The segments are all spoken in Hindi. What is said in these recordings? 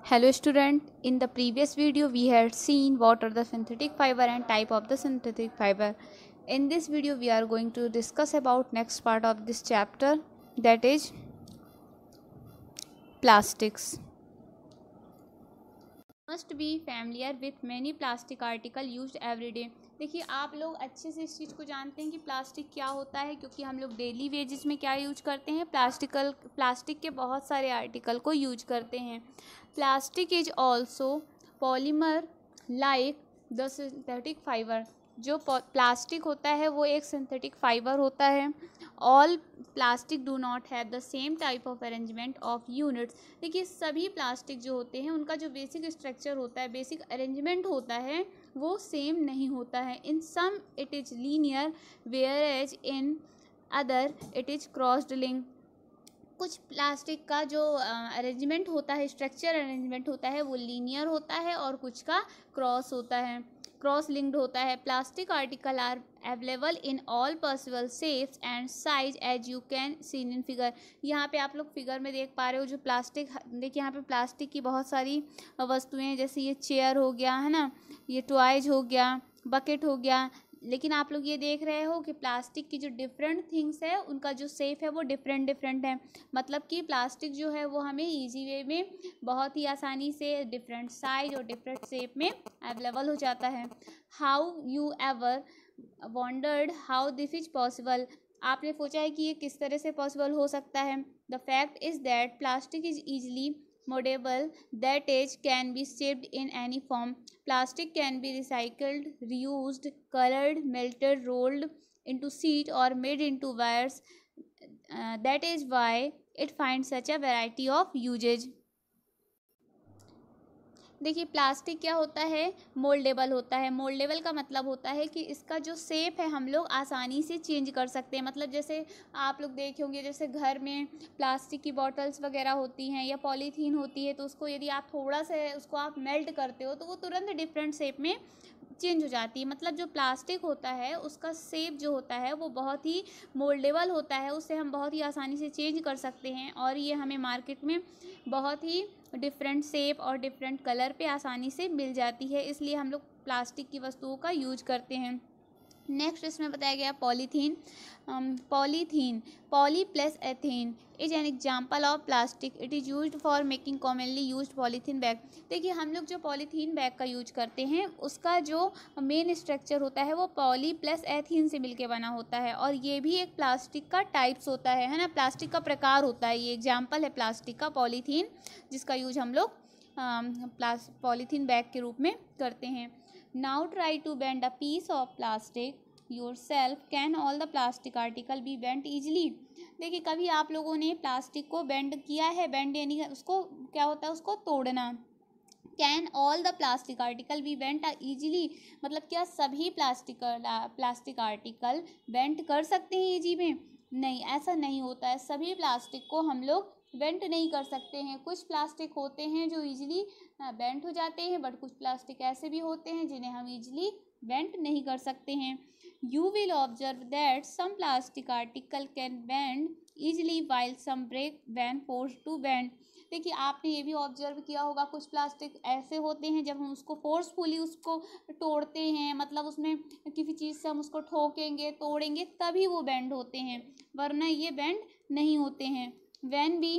Hello student, in the previous video we had seen what are the synthetic fiber and type of the synthetic fiber. In this video we are going to discuss about next part of this chapter, that is plastics. Must be familiar with many plastic article used every day. देखिए आप लोग अच्छे से इस चीज़ को जानते हैं कि प्लास्टिक क्या होता है, क्योंकि हम लोग डेली वेजेस में क्या यूज करते हैं, प्लास्टिक के बहुत सारे आर्टिकल को यूज करते हैं. Plastic is also polymer like the synthetic fibre. जो प्लास्टिक होता है वो एक सिंथेटिक फाइबर होता है. All plastic do not have the same type of arrangement of units. देखिए सभी प्लास्टिक जो होते हैं उनका जो बेसिक स्ट्रक्चर होता है, बेसिक अरेंजमेंट होता है, वो सेम नहीं होता है. In some it is linear whereas in other it is crossed link. कुछ प्लास्टिक का जो अरेंजमेंट होता है, स्ट्रक्चर अरेंजमेंट होता है, वो लीनियर होता है और कुछ का क्रॉस होता है, क्रॉस लिंक्ड होता है. Plastic article are available in all possible shapes and size as you can seen in figure. यहाँ पे आप लोग फिगर में देख पा रहे हो जो प्लास्टिक, देखिए यहाँ पे प्लास्टिक की बहुत सारी वस्तुएं हैं, जैसे ये चेयर हो गया है ना, ये टॉयज हो गया, बकेट हो गया. लेकिन आप लोग ये देख रहे हो कि प्लास्टिक की जो डिफरेंट थिंग्स है उनका जो शेप है वो डिफरेंट है. मतलब कि प्लास्टिक जो है वो हमें इजी वे में बहुत ही आसानी से डिफरेंट साइज और डिफरेंट शेप में अवेलेबल हो जाता है. How you ever wandered how this is possible. आपने सोचा है कि ये किस तरह से पॉसिबल हो सकता है. The fact is that plastic is easily moldable, that is can be shaped in any form. Plastic can be recycled, reused, colored, melted, rolled into sheet or made into wires. That is why it finds such a variety of usage. देखिए प्लास्टिक क्या होता है, मोल्डेबल होता है. मोल्डेबल का मतलब होता है कि इसका जो शेप है हम लोग आसानी से चेंज कर सकते हैं. मतलब जैसे आप लोग देखे होंगे, जैसे घर में प्लास्टिक की बॉटल्स वगैरह होती हैं या पॉलीथीन होती है, तो उसको यदि आप थोड़ा सा उसको आप मेल्ट करते हो तो वो तुरंत डिफरेंट शेप में चेंज हो जाती है. मतलब जो प्लास्टिक होता है उसका शेप जो होता है वो बहुत ही मोल्डेबल होता है, उससे हम बहुत ही आसानी से चेंज कर सकते हैं और ये हमें मार्केट में बहुत ही डिफरेंट शेप और डिफरेंट कलर पे आसानी से मिल जाती है. इसलिए हम लोग प्लास्टिक की वस्तुओं का यूज करते हैं. नेक्स्ट इसमें बताया गया polythene. Polythene, poly plus ethene is an example of plastic. It is used for making commonly used polythene bag. देखिए हम लोग जो पॉलीथीन बैग का यूज करते हैं उसका जो मेन स्ट्रक्चर होता है वो पॉली प्लस एथीन से मिलके बना होता है और ये भी एक प्लास्टिक का टाइप्स होता है ना, प्लास्टिक का प्रकार होता है. ये एग्जाम्पल है प्लास्टिक का, पॉलीथीन, जिसका यूज हम लोग पॉलीथीन बैग के रूप में करते हैं. Now try to bend a piece of plastic yourself. Can all the plastic article be bent easily? देखिए कभी आप लोगों ने प्लास्टिक को बेंड किया है, बेंड यानी उसको क्या होता है, उसको तोड़ना. Can all the plastic article be bent easily, मतलब क्या सभी प्लास्टिक आर्टिकल बेंट कर सकते हैं इजी में? नहीं, ऐसा नहीं होता है. सभी प्लास्टिक को हम लोग बेंट नहीं कर सकते हैं. कुछ प्लास्टिक होते हैं जो इजीली बेंट हो जाते हैं, बट कुछ प्लास्टिक ऐसे भी होते हैं जिन्हें हम इजीली बेंट नहीं कर सकते हैं. You will observe that some plastic article can bend easily while some break when forced to bend. देखिए आपने ये भी ऑब्जर्व किया होगा, कुछ प्लास्टिक ऐसे होते हैं जब हम उसको फोर्सफुली उसको तोड़ते हैं, मतलब उसमें किसी चीज़ से हम उसको ठोकेंगे, तोड़ेंगे, तभी वो बेंड होते हैं, वरना ये बेंड नहीं होते हैं. When we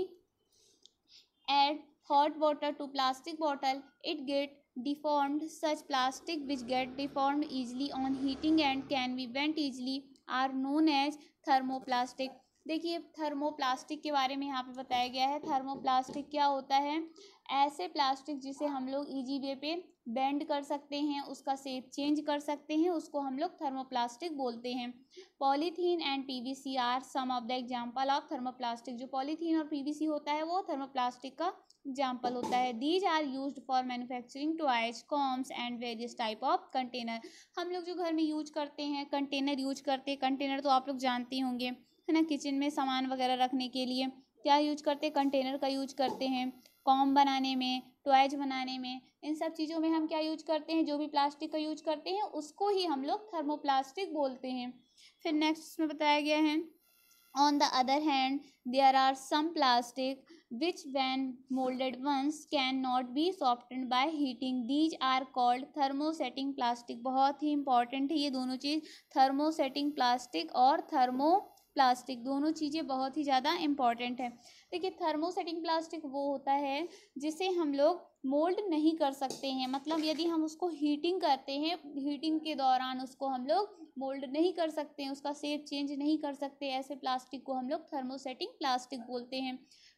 add hot water to plastic bottle, it get deformed. Such plastic which get deformed easily on heating and can be bent easily are known as thermoplastic. देखिए थर्मोप्लास्टिक के बारे में यहाँ पे बताया गया है. थर्मोप्लास्टिक क्या होता है? ऐसे प्लास्टिक जिसे हम लोग इजी वे पे बेंड कर सकते हैं, उसका शेप चेंज कर सकते हैं, उसको हम लोग थर्मोप्लास्टिक बोलते हैं. Polythene and PVC are some of the example of thermoplastic. जो पॉलीथीन और पीवीसी होता है वो थर्मोप्लास्टिक का एग्जाम्पल होता है. These are used for manufacturing toys, combs and various type of container. हम लोग जो घर में यूज करते हैं, कंटेनर यूज करते हैं. कंटेनर तो आप लोग जानते ही होंगे, है ना, किचन में सामान वगैरह रखने के लिए क्या यूज करते हैं, कंटेनर का यूज करते हैं. कॉम बनाने में, टॉयज बनाने में, इन सब चीज़ों में हम क्या यूज करते हैं, जो भी प्लास्टिक का यूज करते हैं उसको ही हम लोग थर्मोप्लास्टिक बोलते हैं. फिर नेक्स्ट में बताया गया है On the other hand, there are some plastic which when molded once cannot be softened by heating. These are called thermosetting plastic. बहुत ही important है ये दोनों चीज़, thermosetting plastic और थर्मोप्लास्टिक, दोनों चीज़ें बहुत ही ज़्यादा इम्पॉर्टेंट है। देखिए थर्मोसेटिंग प्लास्टिक वो होता है जिसे हम लोग मोल्ड नहीं कर सकते हैं, मतलब यदि हम उसको हीटिंग करते हैं, हीटिंग के दौरान उसको हम लोग मोल्ड नहीं कर सकते हैं, उसका शेप चेंज नहीं कर सकते, ऐसे प्लास्टिक को हम लोग थर्मोसेटिंग प्लास्टिक बोलते हैं।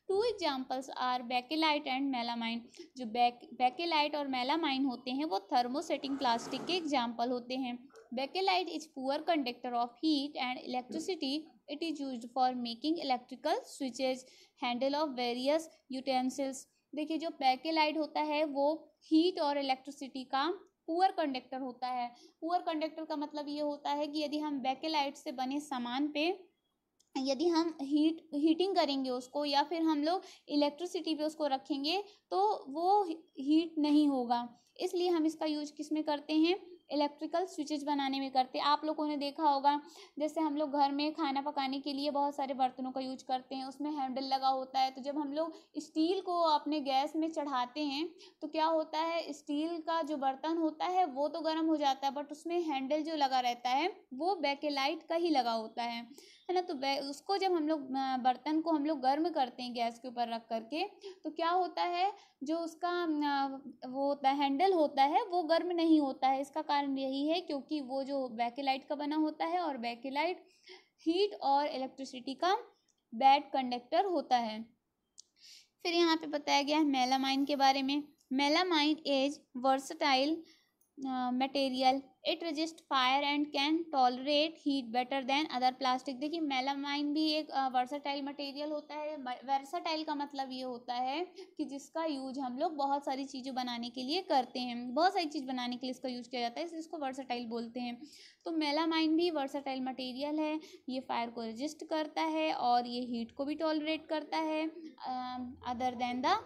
Two examples are bakelite and melamine. जो बेकेलाइट और मेलामाइन होते हैं वो थर्मोसेटिंग प्लास्टिक के एग्जाम्पल होते हैं। Bakelite is poor conductor of heat and electricity. It is used for making electrical switches, handle of various utensils. देखिए जो बेकेलाइट होता है वो हीट और इलेक्ट्रिसिटी का पुअर कंडक्टर होता है। पुअर कंडक्टर का मतलब ये होता है कि यदि हम बेकेलाइट से बने सामान पे यदि हम हीटिंग करेंगे उसको, या फिर हम लोग इलेक्ट्रिसिटी पे उसको रखेंगे तो वो हीट नहीं होगा, इसलिए हम इसका यूज किस में करते हैं, इलेक्ट्रिकल स्विचेज बनाने में करते हैं। आप लोगों ने देखा होगा जैसे हम लोग घर में खाना पकाने के लिए बहुत सारे बर्तनों का यूज करते हैं, उसमें हैंडल लगा होता है, तो जब हम लोग स्टील को अपने गैस में चढ़ाते हैं तो क्या होता है, स्टील का जो बर्तन होता है वो तो गर्म हो जाता है, बट उसमें हैंडल जो लगा रहता है वो बेकेलाइट का ही लगा होता है ना। तो उसको जब हम लोग बर्तन को हम लोग गर्म करते हैं गैस के ऊपर रख करके, तो क्या होता है, जो उसका वो होता है हैंडल होता है वो गर्म नहीं होता है। इसका कारण यही है क्योंकि वो जो बेकेलाइट का बना होता है, और बेकेलाइट हीट और इलेक्ट्रिसिटी का बैड कंडक्टर होता है। फिर यहाँ पे बताया गया है मेलामाइन के बारे में। Melamine is versatile material, it resist fire and can tolerate heat better than other plastic. देखिए मेलामाइन भी एक वर्सटाइल मटेरियल होता है। वर्सटाइल का मतलब ये होता है कि जिसका यूज हम लोग बहुत सारी चीज़ें बनाने के लिए करते हैं, बहुत सारी चीज़ बनाने के लिए इसका यूज किया जाता है, इसलिए इसको वर्सटाइल बोलते हैं। तो मेलामाइन भी वर्सटाइल मटेरियल है, ये फायर को रेजिस्ट करता है और ये हीट को भी टॉलरेट करता है other than the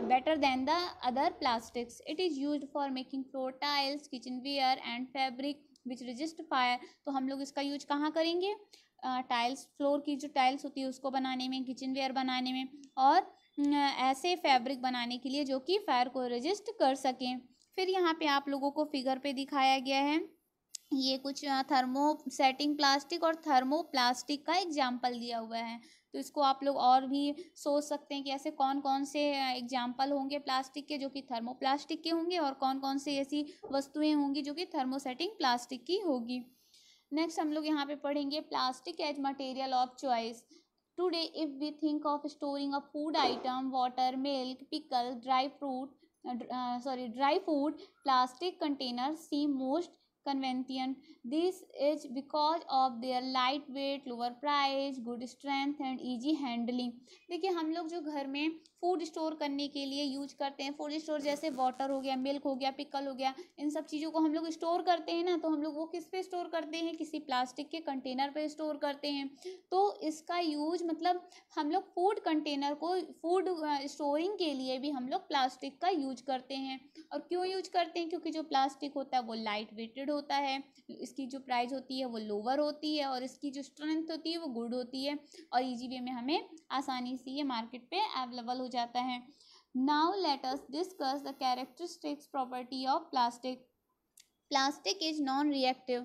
better than the other plastics. It is used for making floor tiles, kitchenware and fabric which resist fire. तो हम लोग इसका यूज कहाँ करेंगे, टाइल्स, फ्लोर की जो टाइल्स होती है उसको बनाने में, किचन वेयर बनाने में, और ऐसे फैब्रिक बनाने के लिए जो कि फायर को रेजिस्ट कर सकें। फिर यहाँ पे आप लोगों को फिगर पे दिखाया गया है ये कुछ थर्मोसेटिंग प्लास्टिक और थर्मोप्लास्टिक का एग्जाम्पल दिया हुआ है। तो इसको आप लोग और भी सोच सकते हैं कि ऐसे कौन कौन से एग्जाम्पल होंगे प्लास्टिक के जो कि थर्मोप्लास्टिक के होंगे, और कौन कौन से ऐसी वस्तुएं होंगी जो कि थर्मोसेटिंग प्लास्टिक की होगी। नेक्स्ट हम लोग यहाँ पे पढ़ेंगे plastic as material of choice. Today if we think of storing a food item, water, milk, pickle, dry food, plastic containers seem most convenient. This is because of their lightweight, lower price, good strength and easy handling. देखिए हम लोग जो घर में फूड स्टोर करने के लिए यूज करते हैं, फूड स्टोर जैसे वाटर हो गया, मिल्क हो गया, पिकल हो गया, इन सब चीज़ों को हम लोग स्टोर करते हैं ना, तो हम लोग वो किस पे स्टोर करते हैं, किसी प्लास्टिक के कंटेनर पे स्टोर करते हैं। तो इसका यूज मतलब हम लोग फूड कंटेनर को फूड स्टोरिंग के लिए भी हम लोग प्लास्टिक का यूज करते हैं। और क्यों यूज करते हैं, क्योंकि जो प्लास्टिक होता है वो लाइट वेटेड होता है, इसकी जो प्राइस होती है वो लोअर होती है, और इसकी जो स्ट्रेंथ होती है वो गुड होती है, और ईजी वे में हमें आसानी से ये मार्केट पे अवेलेबल हो जाता है। Now let us discuss the characteristics property of plastic. Plastic is non-reactive.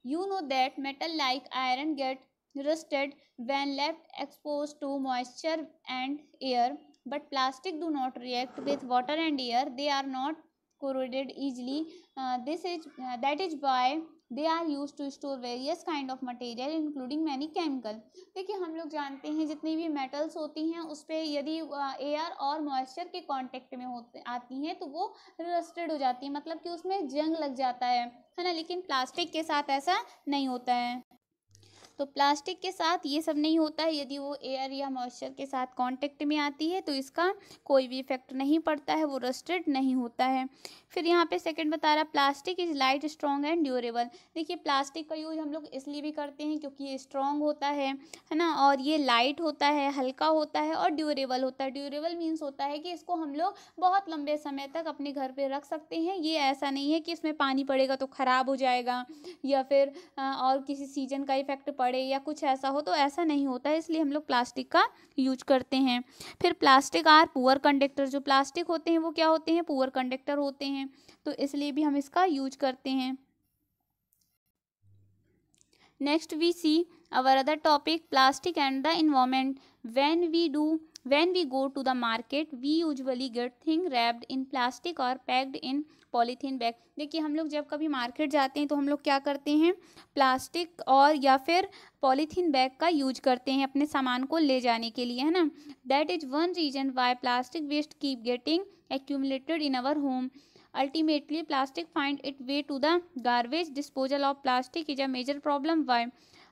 You know that metal like iron get rusted when left exposed to moisture and air, but plastic do not react with water and air. They are not corroded easily. That is why they are used to store various kind of material including many chemical. देखिए हम लोग जानते हैं जितनी भी मेटल्स होती हैं उस पर यदि एयर और मॉइस्चर के कांटेक्ट में होते आती हैं तो वो रस्टेड हो जाती है, मतलब कि उसमें जंग लग जाता है ना। लेकिन प्लास्टिक के साथ ऐसा नहीं होता है। तो प्लास्टिक के साथ ये सब नहीं होता है, यदि वो एयर या मॉइस्चर के साथ कांटेक्ट में आती है तो इसका कोई भी इफेक्ट नहीं पड़ता है, वो रस्टेड नहीं होता है। फिर यहाँ पे सेकंड बता रहा plastic is light, strong and durable. देखिए प्लास्टिक का यूज हम लोग इसलिए भी करते हैं क्योंकि ये स्ट्रॉन्ग होता है ना, और ये लाइट होता है, हल्का होता है, और ड्यूरेबल होता है। ड्यूरेबल मीन्स होता है कि इसको हम लोग बहुत लंबे समय तक अपने घर पे रख सकते हैं। ये ऐसा नहीं है कि इसमें पानी पड़ेगा तो ख़राब हो जाएगा, या फिर और किसी सीजन का इफेक्ट पड़े या कुछ ऐसा हो, तो ऐसा नहीं होता है, इसलिए हम लोग प्लास्टिक का यूज करते हैं। फिर प्लास्टिक आर पुअर कंडक्टर, जो प्लास्टिक होते हैं वो क्या होते हैं, पुअर कंडक्टर होते हैं, तो इसलिए भी हम इसका यूज करते हैं। Next we see our other topic, plastic and the environment. When we go to the market, we usually get things wrapped in plastic or packed in polythene bag. देखिए हम लोग जब कभी मार्केट जाते हैं तो हम लोग क्या करते हैं, प्लास्टिक और या फिर पॉलीथीन बैग का यूज करते हैं अपने सामान को ले जाने के लिए, है ना। That is one reason why plastic waste keep getting accumulated in our home. Ultimately, plastic find its way to the garbage. Disposal of plastic is a major problem. Why?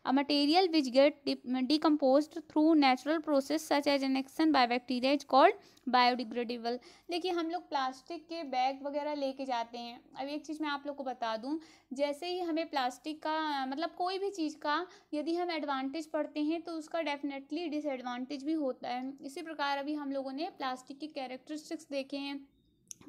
A material which get decomposed through natural process such as an action by bacteria is called biodegradable. देखिए हम लोग प्लास्टिक के बैग वगैरह लेके जाते हैं। अब एक चीज़ मैं आप लोग को बता दूं, जैसे ही हमें प्लास्टिक का मतलब कोई भी चीज़ का यदि हम एडवांटेज पढ़ते हैं तो उसका डेफिनेटली डिसएडवांटेज भी होता है। इसी प्रकार अभी हम लोगों ने प्लास्टिक की कैरेक्टरिस्टिक्स देखे हैं,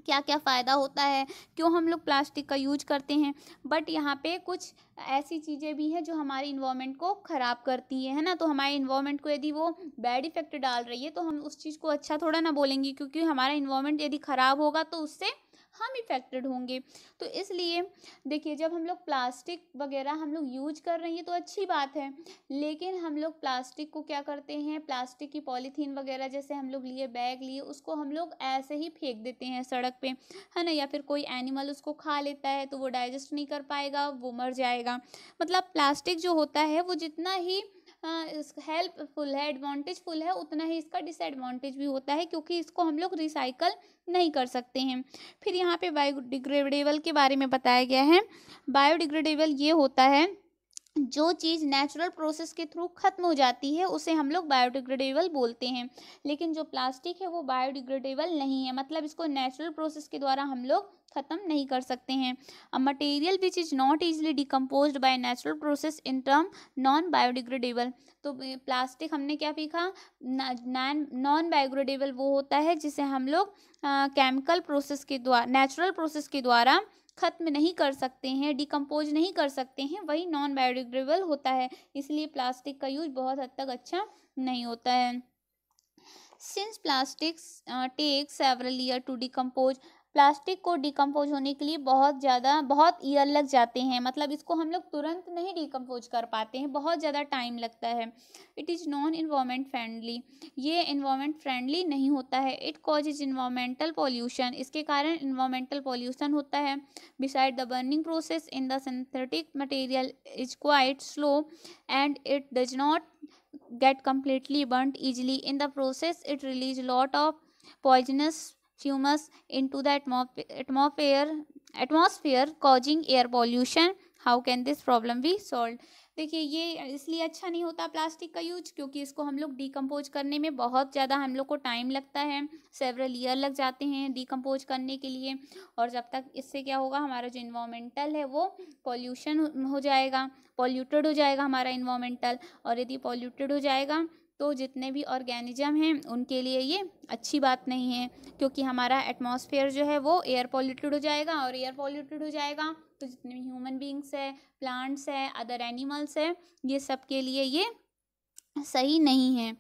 क्या क्या फ़ायदा होता है, क्यों हम लोग प्लास्टिक का यूज करते हैं। बट यहाँ पे कुछ ऐसी चीज़ें भी हैं जो हमारी इन्वायरमेंट को ख़राब करती है ना। तो हमारे इन्वायरमेंट को यदि वो बैड इफेक्ट डाल रही है तो हम उस चीज़ को अच्छा थोड़ा ना बोलेंगे, क्योंकि हमारा इन्वायरमेंट यदि ख़राब होगा तो उससे हम इफेक्टेड होंगे। तो इसलिए देखिए जब हम लोग प्लास्टिक वगैरह हम लोग यूज कर रहे हैं तो अच्छी बात है, लेकिन हम लोग प्लास्टिक को क्या करते हैं, प्लास्टिक की पॉलीथीन वगैरह जैसे हम लोग लिए, बैग लिए, उसको हम लोग ऐसे ही फेंक देते हैं सड़क पे, है ना। या फिर कोई एनिमल उसको खा लेता है तो वो डाइजेस्ट नहीं कर पाएगा, वो मर जाएगा। मतलब प्लास्टिक जो होता है वो जितना ही हेल्पफुल है, एडवांटेजफुल है, उतना ही इसका डिसएडवांटेज भी होता है, क्योंकि इसको हम लोग रिसाइकल नहीं कर सकते हैं। फिर यहाँ पे बायोडिग्रेडेबल के बारे में बताया गया है। बायोडिग्रेडेबल ये होता है जो चीज़ नेचुरल प्रोसेस के थ्रू ख़त्म हो जाती है उसे हम लोग बायोडिग्रेडेबल बोलते हैं, लेकिन जो प्लास्टिक है वो बायोडिग्रेडेबल नहीं है, मतलब इसको नेचुरल प्रोसेस के द्वारा हम लोग ख़त्म नहीं कर सकते हैं। A material which is not easily decomposed by natural process in term non biodegradable. तो प्लास्टिक हमने क्या सीखा, नॉन बायोडिग्रेडेबल वो होता है जिसे हम लोग केमिकल प्रोसेस के द्वारा, नेचुरल प्रोसेस के द्वारा खत्म नहीं कर सकते हैं, डिकम्पोज नहीं कर सकते हैं, वही नॉन बायोडिग्रेडेबल होता है। इसलिए प्लास्टिक का यूज बहुत हद तक अच्छा नहीं होता है। Since plastics take several year to decompose, plastic को डिकम्पोज होने के लिए बहुत ईयर लग जाते हैं, मतलब इसको हम लोग तुरंत नहीं डिकम्पोज कर पाते हैं, बहुत ज़्यादा टाइम लगता है। It is non environment friendly, ये इन्वायरमेंट फ्रेंडली नहीं होता है। इट कॉजेज इन्वायरमेंटल पॉल्यूशन, इसके कारण इन्वायरमेंटल पॉल्यूशन होता है। Beside the burning process in the synthetic material is quite slow and it does not get completely burnt easily. In the process it release lot of poisonous fumes into the atmosphere causing air pollution. How can this problem be solved? देखिए ये इसलिए अच्छा नहीं होता प्लास्टिक का यूज, क्योंकि इसको हम लोग डिकम्पोज करने में बहुत ज़्यादा हम लोग को टाइम लगता है, सेवरल ईयर लग जाते हैं डिकम्पोज करने के लिए। और जब तक इससे क्या होगा, हमारा जो इन्वायरमेंटल है वो पॉल्यूशन हो जाएगा, पॉल्यूटेड हो जाएगा हमारा इन्वायरमेंटल। और यदि पॉल्यूटेड हो जाएगा तो जितने भी ऑर्गेनिज्म हैं उनके लिए ये अच्छी बात नहीं है, क्योंकि हमारा एटमॉस्फेयर जो है वो एयर पॉल्यूटेड हो जाएगा, और एयर पॉल्यूटेड हो जाएगा तो जितने भी ह्यूमन बींग्स है, प्लांट्स है, अदर एनिमल्स है, ये सब के लिए ये सही नहीं है।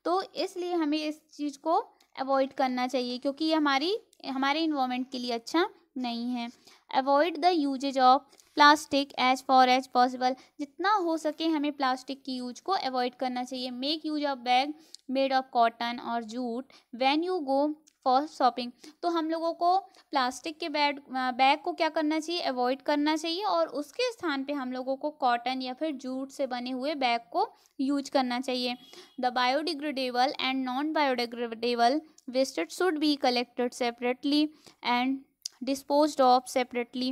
तो इसलिए हमें इस चीज़ को अवॉइड करना चाहिए, क्योंकि ये हमारे इन्वायरमेंट के लिए अच्छा नहीं है। Avoid the usages of plastic as far as possible, जितना हो सके हमें प्लास्टिक की यूज को अवॉइड करना चाहिए। Make use of bag made of cotton और jute when you go for shopping, तो हम लोगों को प्लास्टिक के बैग को क्या करना चाहिए, अवॉइड करना चाहिए, और उसके स्थान पे हम लोगों को कॉटन या फिर जूट से बने हुए बैग को यूज करना चाहिए। The biodegradable and non biodegradable wastage should be collected separately and disposed of separately.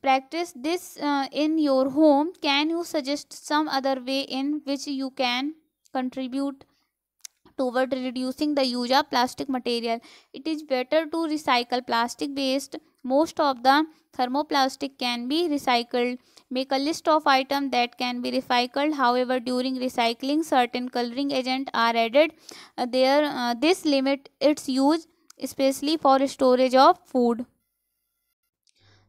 Practice this in your home. Can you suggest some other way in which you can contribute toward reducing the use of plastic material? It is better to recycle plastic waste. Most of the thermoplastic can be recycled. Make a list of items that can be recycled. However, during recycling certain coloring agents are added. This limit its use specially for storage of food.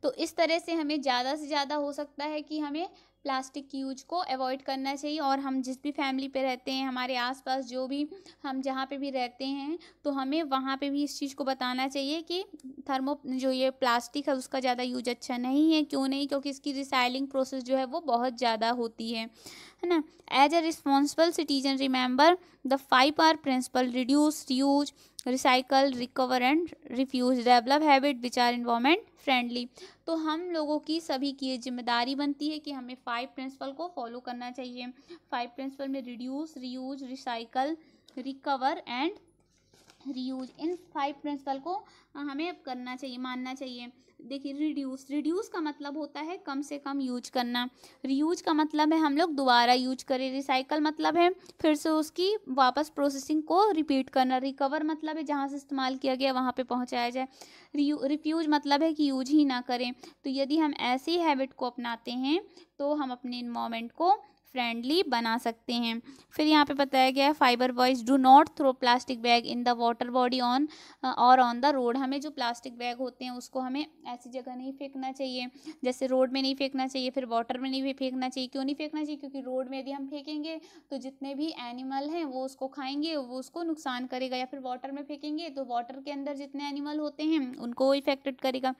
तो इस तरह से हमें ज़्यादा से ज़्यादा हो सकता है कि हमें प्लास्टिक की यूज को अवॉइड करना चाहिए। और हम जिस भी फैमिली पे रहते हैं, हमारे आसपास जो भी हम जहाँ पे भी रहते हैं, तो हमें वहाँ पे भी इस चीज़ को बताना चाहिए कि जो ये प्लास्टिक है उसका ज़्यादा यूज अच्छा नहीं है। क्यों नहीं? क्योंकि इसकी रिसाइलिंग प्रोसेस जो है वो बहुत ज़्यादा होती है ना। As a responsible citizen remember the 5R principle: reduce, reuse, recycle, recover and refuse, develop habit which are environment friendly. तो हम लोगों की सभी की ये जिम्मेदारी बनती है कि हमें 5 प्रिंसिपल को फॉलो करना चाहिए। 5 प्रिंसिपल में reduce, reuse, recycle, recover and reuse, इन 5 प्रिंसिपल को हमें अब करना चाहिए, मानना चाहिए। देखिए, रिड्यूस का मतलब होता है कम से कम यूज करना। रीयूज का मतलब है हम लोग दोबारा यूज करें। रिसाइकल मतलब है फिर से उसकी वापस प्रोसेसिंग को रिपीट करना। रिकवर मतलब है जहाँ से इस्तेमाल किया गया वहाँ पे पहुँचाया जाए। रिफ्यूज मतलब है कि यूज ही ना करें। तो यदि हम ऐसी हैबिट को अपनाते हैं तो हम अपने इन्वायरमेंट को फ्रेंडली बना सकते हैं। फिर यहाँ पे बताया गया है फाइबर वॉइस: do not throw plastic bag in the water body on और ऑन द रोड। हमें जो प्लास्टिक बैग होते हैं उसको हमें ऐसी जगह नहीं फेंकना चाहिए, जैसे रोड में नहीं फेंकना चाहिए, फिर वाटर में नहीं फेंकना चाहिए। क्यों नहीं फेंकना चाहिए? क्योंकि रोड में यदि हम फेंकेंगे तो जितने भी एनिमल हैं वो उसको खाएंगे, वो उसको नुकसान करेगा। या फिर वाटर में फेंकेंगे तो वाटर के अंदर जितने एनिमल होते हैं उनको इफेक्टेड करेगा।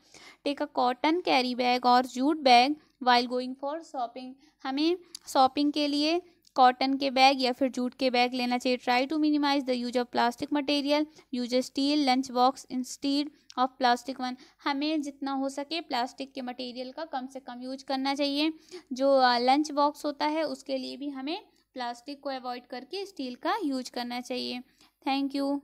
Take a cotton carry bag और jute bag while going for shopping. हमें शॉपिंग के लिए कॉटन के बैग या फिर जूट के बैग लेना चाहिए। Try to minimize the use of plastic material, use steel lunch box instead of plastic one. हमें जितना हो सके प्लास्टिक के मटेरियल का कम से कम यूज करना चाहिए। जो लंच बॉक्स होता है उसके लिए भी हमें प्लास्टिक को अवॉइड करके स्टील का यूज करना चाहिए। Thank you.